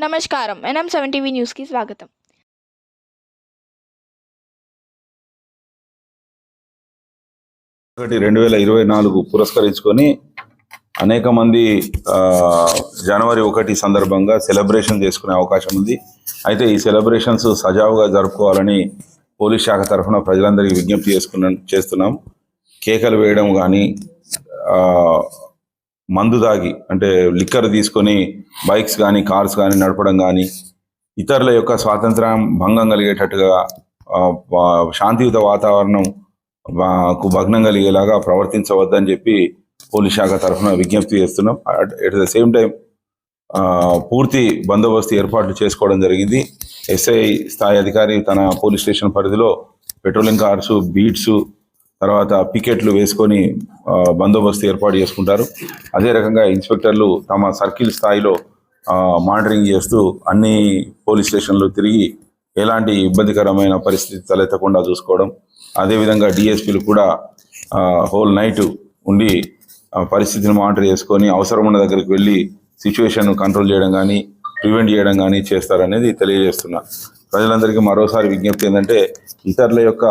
నమస్కారం. NM7 TV న్యూస్కి స్వాగతం. ఒకటి 2024 పురస్కరించుకొని అనేక మంది జనవరి 1 సందర్భంగా సెలబ్రేషన్ చేసుకునే అవకాశం ఉంది. అయితే ఈ సెలబ్రేషన్స్ సజావుగా జరుపుకోవాలని పోలీస్ శాఖ తరఫున ప్రజలందరికీ విజ్ఞప్తి చేస్తున్నాం. కేకలు వేయడం కానీ, మందు తాగి అంటే లిక్కర్ తీసుకొని బైక్స్ కానీ కార్స్ కానీ నడపడం కానీ, ఇతరుల యొక్క స్వాతంత్రం భంగం కలిగేటట్టుగా శాంతియుత వాతావరణం భగ్నం కలిగేలాగా ప్రవర్తించవద్దని చెప్పి పోలీస్ శాఖ తరఫున విజ్ఞప్తి చేస్తున్నాం. అట్ ద సేమ్ టైం పూర్తి బందోబస్తు ఏర్పాట్లు చేసుకోవడం జరిగింది. ఎస్ఐ స్థాయి అధికారి తన పోలీస్ స్టేషన్ పరిధిలో పెట్రోలింగ్ కార్స్, బీట్స్, తర్వాత పికెట్లు వేసుకొని బందోబస్తు ఏర్పాటు చేసుకుంటారు. అదే రకంగా ఇన్స్పెక్టర్లు తమ సర్కిల్ స్థాయిలో మానిటరింగ్ చేస్తూ అన్ని పోలీస్ స్టేషన్లు తిరిగి ఎలాంటి ఇబ్బందికరమైన పరిస్థితి తలెత్తకుండా చూసుకోవడం. అదేవిధంగా డిఎస్పీలు కూడా హోల్ నైట్ ఉండి పరిస్థితిని మానిటర్ చేసుకొని అవసరం ఉన్న దగ్గరికి వెళ్ళి సిచ్యువేషన్ కంట్రోల్ చేయడం కానీ, ప్రివెంట్ చేయడం కానీ చేస్తారనేది తెలియజేస్తున్నా. ప్రజలందరికీ మరోసారి విజ్ఞప్తి ఏంటంటే, ఇతరుల యొక్క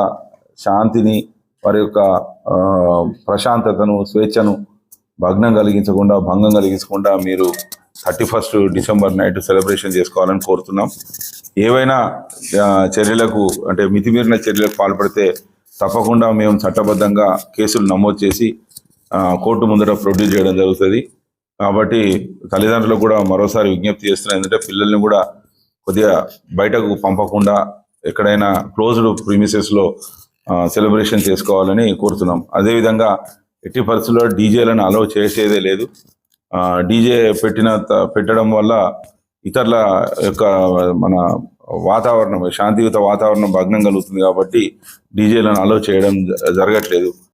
శాంతిని, వారి యొక్క ప్రశాంతతను, స్వేచ్ఛను భంగం కలిగించకుండా మీరు 31 డిసెంబర్ నైట్ సెలబ్రేషన్ చేసుకోవాలని కోరుతున్నాం. ఏవైనా చర్యలకు అంటే మితిమీరిన చర్యలకు పాల్పడితే తప్పకుండా మేము చట్టబద్ధంగా కేసులు నమోదు చేసి కోర్టు ముందర ప్రొడ్యూస్ చేయడం జరుగుతుంది. కాబట్టి తల్లిదండ్రులకు కూడా మరోసారి విజ్ఞప్తి చేస్తున్నాం. ఏంటంటే పిల్లల్ని కూడా కొద్దిగా బయటకు పంపకుండా ఎక్కడైనా క్లోజ్డ్ ప్రిమిసెస్లో సెలబ్రేషన్ చేసుకోవాలని కోరుతున్నాం. అదేవిధంగా ఎట్టి పరిస్థితుల్లో డీజేలను అలౌ చేసేదే లేదు. డీజే పెట్టడం వల్ల ఇతరుల యొక్క మన వాతావరణం, శాంతియుత వాతావరణం భగ్నం కలుగుతుంది. కాబట్టి డీజేలను అలౌ చేయడం జరగట్లేదు.